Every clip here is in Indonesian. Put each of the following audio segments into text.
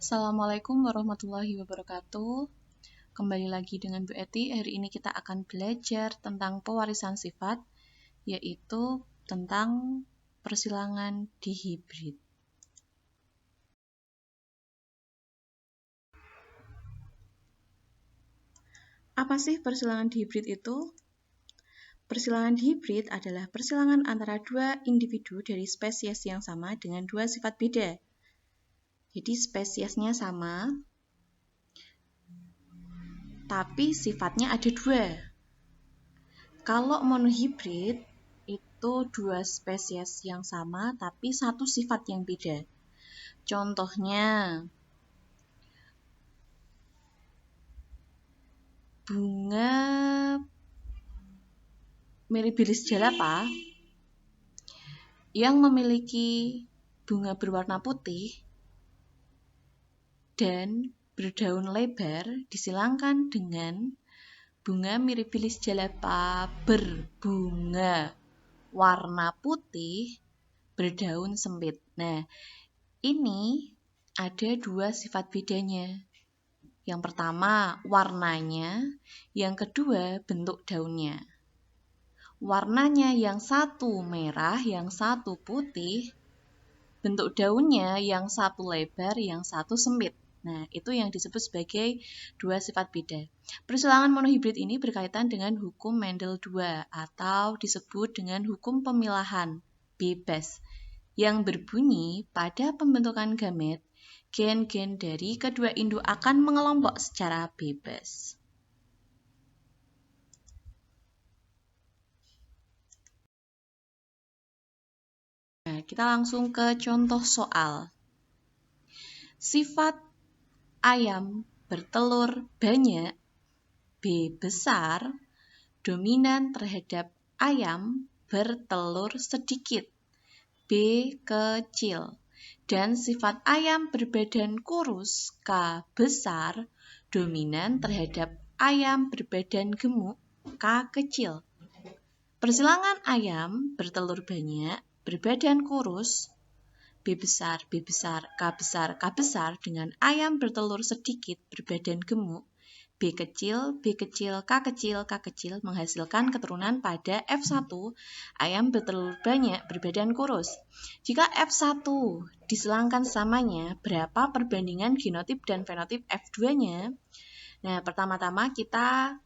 Assalamualaikum warahmatullahi wabarakatuh. Kembali lagi dengan Bu Eti. Hari ini kita akan belajar tentang pewarisan sifat, yaitu tentang persilangan dihibrid. Apa sih persilangan dihibrid itu? Persilangan dihibrid adalah persilangan antara dua individu dari spesies yang sama dengan dua sifat beda. Jadi spesiesnya sama, tapi sifatnya ada dua. Kalau monohibrid, itu dua spesies yang sama tapi satu sifat yang beda. Contohnya, bunga Mirabilis jalapa yang memiliki bunga berwarna putih dan berdaun lebar disilangkan dengan bunga Mirabilis jalapa berbunga warna putih berdaun sempit. Nah, ini ada dua sifat bedanya. Yang pertama, warnanya. Yang kedua, bentuk daunnya. Warnanya yang satu merah, yang satu putih. Bentuk daunnya yang satu lebar, yang satu sempit. Nah, itu yang disebut sebagai dua sifat beda. Persilangan monohibrid ini berkaitan dengan hukum Mendel II atau disebut dengan hukum pemilahan bebas yang berbunyi pada pembentukan gamet, gen-gen dari kedua induk akan mengelompok secara bebas. Nah, kita langsung ke contoh soal. Sifat ayam bertelur banyak, B besar, dominan terhadap ayam bertelur sedikit, B kecil. Dan sifat ayam berbadan kurus, K besar, dominan terhadap ayam berbadan gemuk, K kecil. Persilangan ayam bertelur banyak, berbadan kurus, B besar, B besar, K besar, K besar dengan ayam bertelur sedikit, berbadan gemuk, B kecil, B kecil, K kecil, K kecil menghasilkan keturunan pada F1, ayam bertelur banyak, berbadan kurus. Jika F1 disilangkan samanya, berapa perbandingan genotip dan fenotip F2-nya? Nah, pertama-tama kita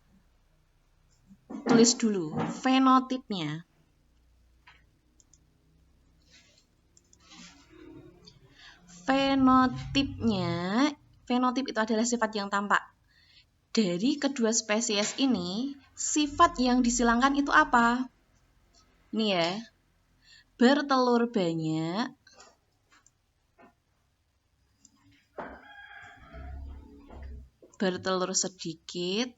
tulis dulu fenotipnya. Fenotip itu adalah sifat yang tampak. Dari kedua spesies ini, sifat yang disilangkan itu apa? Ini ya, bertelur banyak, bertelur sedikit.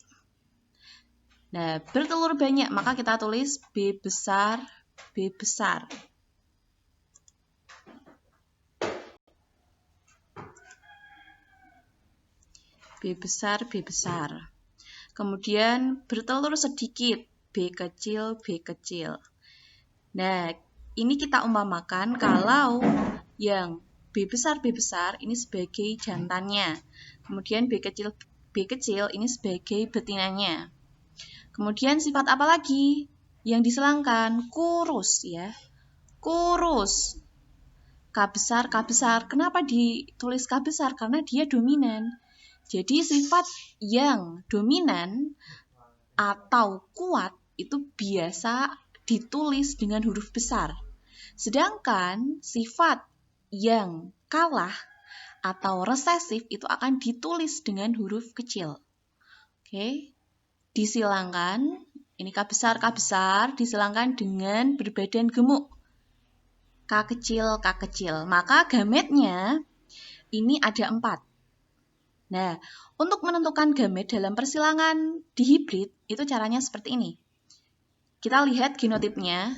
Nah, bertelur banyak, maka kita tulis B besar, B besar. B besar, B besar. Kemudian bertelur sedikit, B kecil, B kecil. Nah, ini kita umpamakan kalau yang B besar ini sebagai jantannya. Kemudian B kecil ini sebagai betinanya. Kemudian sifat apa lagi yang disilangkan? Kurus ya. Kurus. K besar, K besar. Kenapa ditulis K besar? Karena dia dominan. Jadi sifat yang dominan atau kuat itu biasa ditulis dengan huruf besar. Sedangkan sifat yang kalah atau resesif itu akan ditulis dengan huruf kecil. Oke. Disilangkan, ini K besar, disilangkan dengan berbadan gemuk. K kecil. Maka gametnya ini ada 4. Nah, untuk menentukan gamet dalam persilangan dihibrid, itu caranya seperti ini. Kita lihat genotipnya.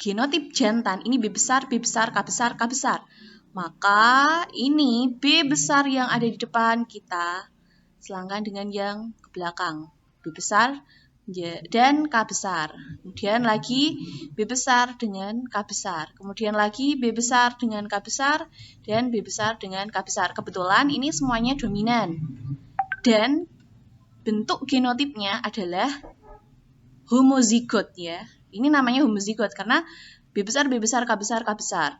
Genotip jantan, ini B besar, K besar, K besar. Maka ini B besar yang ada di depan kita silangkan dengan yang ke belakang. B besar, dan K besar. Kemudian lagi B besar dengan K besar. Kemudian lagi B besar dengan K besar dan B besar dengan K besar. Kebetulan ini semuanya dominan. Dan bentuk genotipnya adalah homozigot ya. Ini namanya homozigot karena B besar, B besar, K besar, K besar.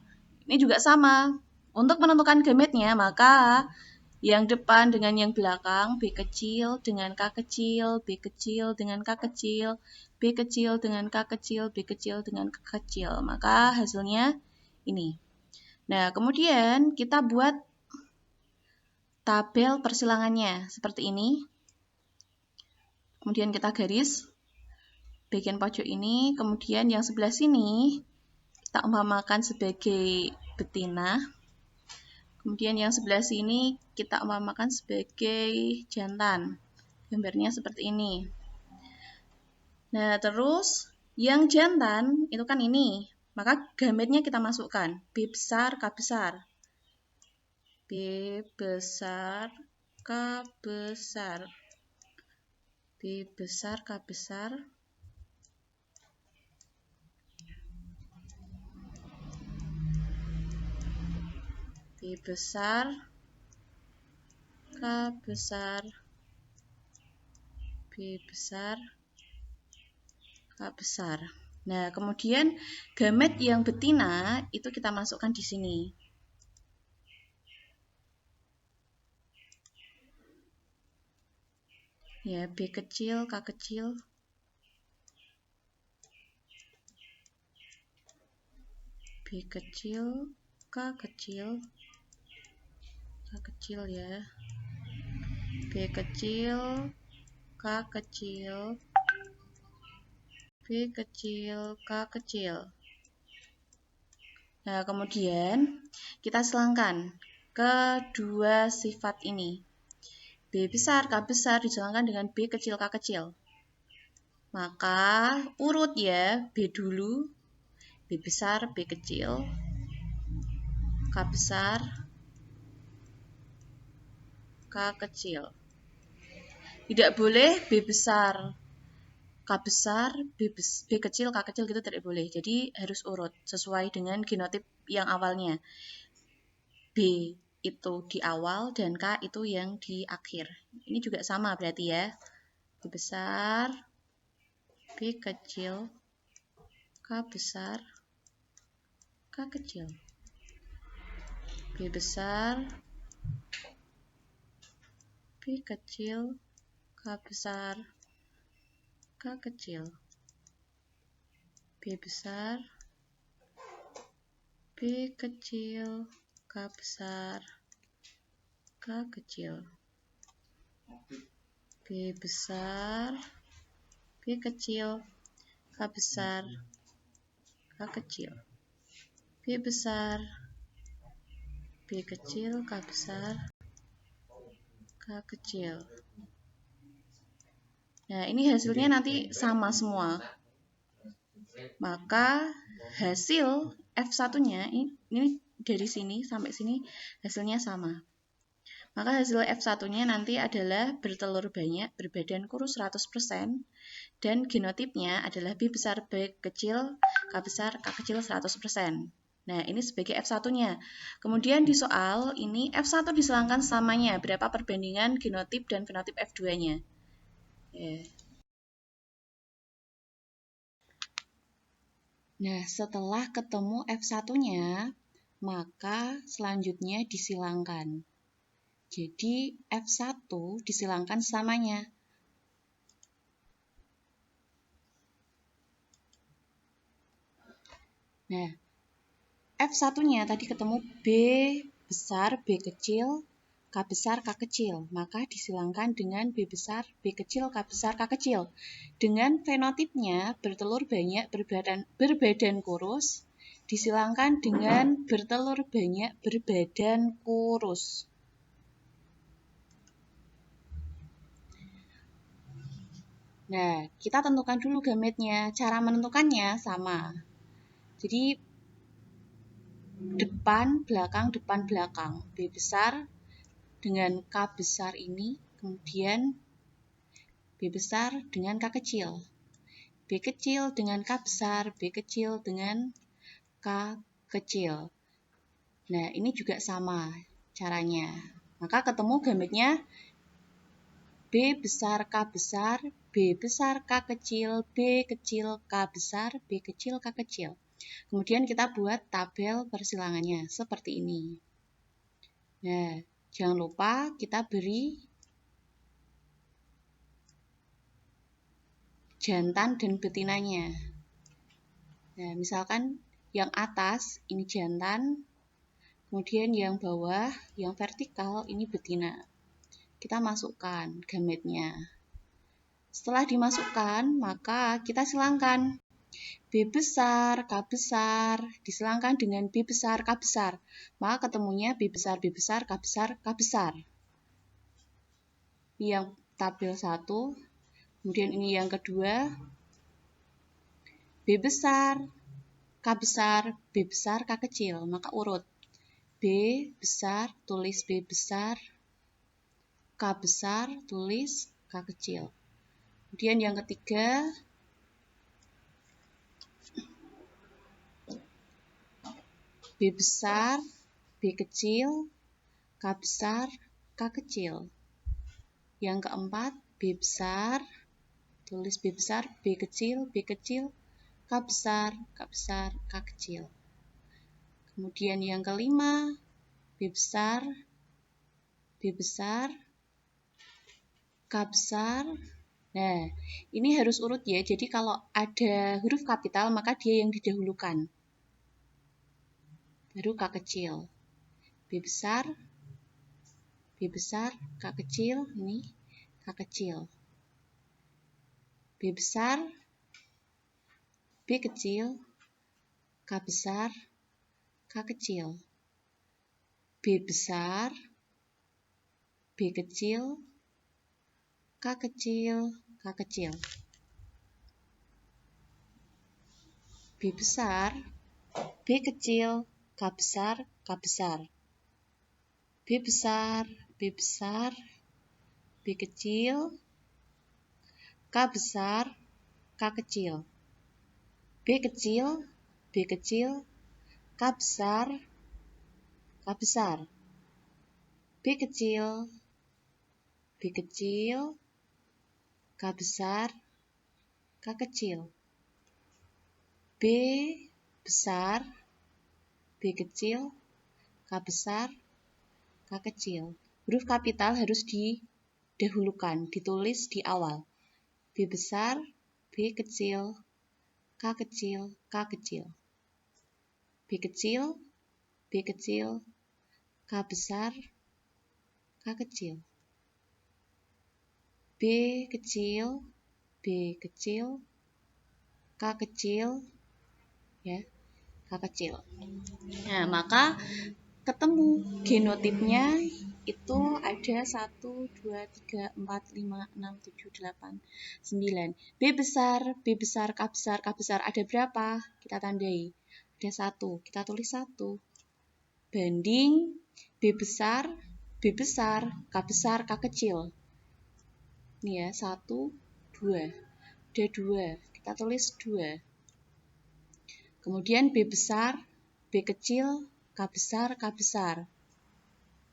Ini juga sama. Untuk menentukan gametnya, maka yang depan dengan yang belakang, B kecil dengan K kecil, B kecil dengan K kecil, B kecil dengan K kecil, B kecil dengan K kecil. Maka hasilnya ini. Nah, kemudian kita buat tabel persilangannya seperti ini. Kemudian kita garis bagian pojok ini, kemudian yang sebelah sini kita umpamakan sebagai betina. Kemudian yang sebelah sini kita umpamakan sebagai jantan. Gambarnya seperti ini. Nah, terus yang jantan itu kan ini. Maka gametnya kita masukkan. B besar, K besar. B besar, K besar. B besar, K besar. B besar, K besar, B besar, K besar. Nah, kemudian gamet yang betina itu kita masukkan di sini. Ya, B kecil, K kecil. B kecil, K kecil. K kecil ya. B kecil, K kecil. B kecil, K kecil. Nah, kemudian kita silangkan kedua sifat ini. B besar, K besar disilangkan dengan B kecil, K kecil. Maka urut ya, B dulu, B besar, B kecil, K besar, K kecil. Tidak boleh B besar, K besar, B kecil, K kecil gitu tidak boleh. Jadi harus urut sesuai dengan genotip yang awalnya. B itu di awal dan K itu yang di akhir. Ini juga sama berarti ya. B besar, B kecil, K besar, K kecil. B besar, B kecil, K besar, K kecil. B besar, B kecil, K besar, K kecil. B besar, B kecil, K besar, K kecil. B besar, B kecil, K besar, K kecil. Nah, ini hasilnya nanti sama semua. Maka hasil F1-nya, ini dari sini sampai sini hasilnya sama. Maka hasil F1-nya nanti adalah bertelur banyak, berbadan kurus 100%, dan genotipnya adalah B besar, B kecil, K besar, K kecil 100%. Nah, ini sebagai F1-nya. Kemudian di soal ini F1 disilangkan samanya, berapa perbandingan genotip dan fenotip F2-nya. Nah, setelah ketemu F1-nya, maka selanjutnya disilangkan. Jadi, F1 disilangkan samanya. Nah, F1-nya tadi ketemu B besar, B kecil, K besar, K kecil. Maka disilangkan dengan B besar, B kecil, K besar, K kecil. Dengan fenotipnya bertelur banyak, berbadan kurus, disilangkan dengan bertelur banyak, berbadan kurus. Nah, kita tentukan dulu gametnya. Cara menentukannya sama. Jadi, depan, belakang. B besar dengan K besar ini, kemudian B besar dengan K kecil. B kecil dengan K besar, B kecil dengan K kecil. Nah, ini juga sama caranya. Maka ketemu gametnya B besar K besar, B besar K kecil, B kecil K besar, B kecil K kecil. Kemudian kita buat tabel persilangannya seperti ini. Nah, jangan lupa kita beri jantan dan betinanya. Nah, misalkan yang atas ini jantan, kemudian yang bawah, yang vertikal ini betina. Kita masukkan gametnya. Setelah dimasukkan, maka kita silangkan. B besar, K besar, disilangkan dengan B besar, K besar. Maka ketemunya B besar, B besar, K besar, K besar. Ini yang tabel 1. Kemudian ini yang kedua. B besar, K besar, B besar, K kecil. Maka urut. B besar, tulis B besar, K besar, tulis K kecil. Kemudian yang ketiga, B besar, B kecil, K besar, K kecil. Yang keempat, B besar, tulis B besar, B kecil, K besar, K kecil. Kemudian yang kelima, B besar, K besar. Nah, ini harus urut ya. Jadi kalau ada huruf kapital, maka dia yang didahulukan. Baru K kecil. B besar, K kecil, ini K kecil. B besar, B kecil, K besar, K kecil. B besar, B kecil, K kecil, K kecil. B besar, B kecil, K besar, K besar. B besar, B besar, B kecil, K besar, K kecil. B kecil, B kecil, K besar, K besar. B kecil, B kecil, K besar, K kecil. B besar, B kecil, K besar, K kecil. Huruf kapital harus didahulukan, ditulis di awal. B besar, B kecil, K kecil, K kecil. B kecil, B kecil, K besar, K kecil. B kecil, B kecil, K kecil, ya, K kecil. Nah, maka ketemu genotipnya itu ada 1, 2, 3, 4, 5, 6, 7, 8, 9. B besar, B besar, K besar, K besar. Ada berapa? Kita tandai. Ada 1. Kita tulis 1. Banding B besar, K besar, K kecil. Ini ya, 1, 2. Ada 2. Kita tulis 2. Kemudian B besar, B kecil, K besar, K besar.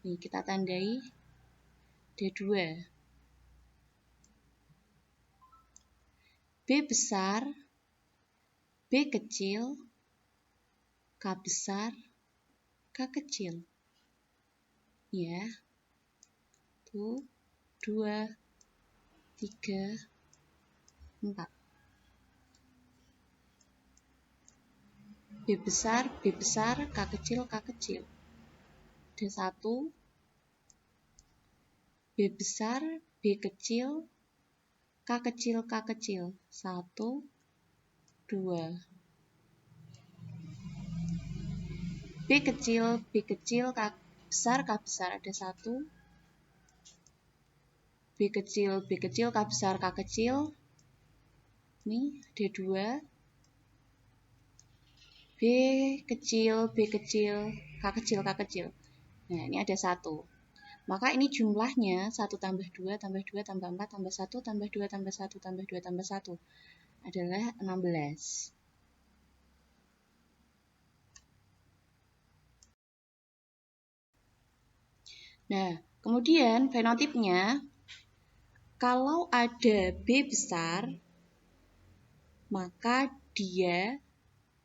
Nih, kita tandai ada 2. B besar, B kecil, K besar, K kecil. Ya. 1, 2, 3, 4. B besar, K kecil, K kecil. Ada 1. B besar, B kecil, K kecil, K kecil. 1, 2. B kecil, K besar, K besar. Ada 1. B kecil, K besar, K kecil. Ini ada 2. B kecil, K kecil, K kecil. Nah, ini ada 1. Maka ini jumlahnya 1 tambah 2 tambah 2 tambah 4 tambah 1 tambah 2 tambah 1 tambah 2 tambah 1 adalah 16. Nah, kemudian fenotipnya, kalau ada B besar, maka dia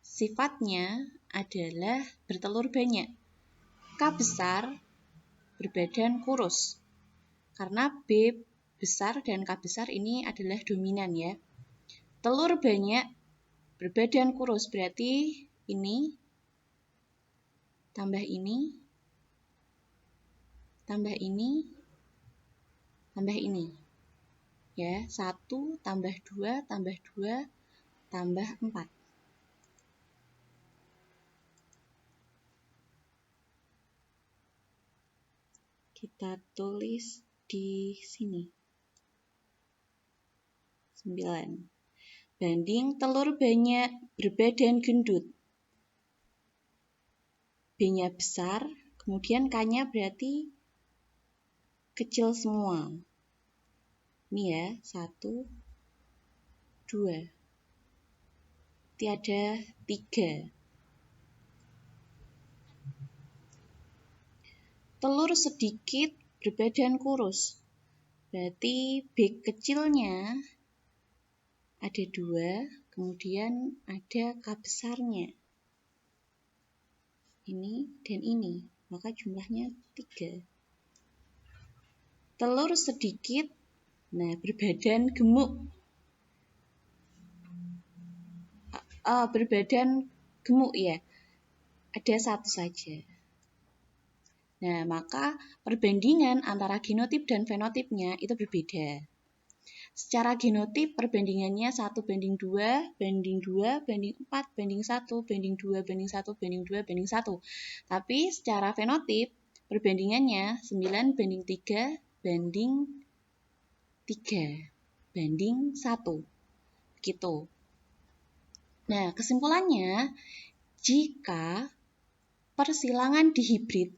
sifatnya adalah bertelur banyak. K besar berbadan kurus. Karena B besar dan K besar ini adalah dominan ya. Telur banyak berbadan kurus, berarti ini tambah ini tambah ini tambah ini. Ya, 1 tambah 2 tambah 2 tambah 4. Kita tulis di sini. 9. Banding telur banyak berbadan gendut. B-nya besar, kemudian K-nya berarti kecil semua. Ini ya, 1, 2. Tiada 3. Telur sedikit berbadan kurus. Berarti B kecilnya ada 2, kemudian ada K besarnya. Ini dan ini, maka jumlahnya 3. Telur sedikit, nah berbadan gemuk. Berbadan gemuk ya, ada 1 saja. Nah, maka perbandingan antara genotip dan fenotipnya itu berbeda. Secara genotip perbandingannya 1 banding 2, banding 2, banding 4, banding 1, banding 2, banding 1, banding 2, banding 1. Tapi secara fenotip perbandingannya 9 banding 3, banding 3, banding 1. Gitu. Nah, kesimpulannya, jika persilangan dihibrid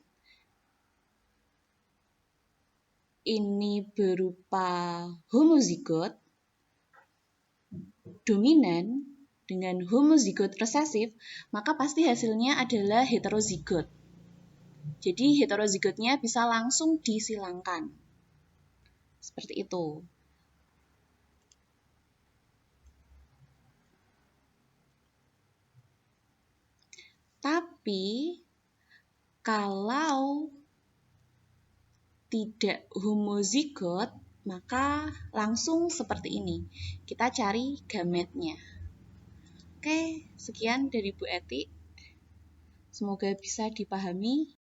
ini berupa homozigot dominan dengan homozigot resesif, maka pasti hasilnya adalah heterozigot. Jadi heterozigotnya bisa langsung disilangkan. Seperti itu. Tapi kalau tidak homozigot, maka langsung seperti ini. Kita cari gametnya. Oke, sekian dari Bu Eti. Semoga bisa dipahami.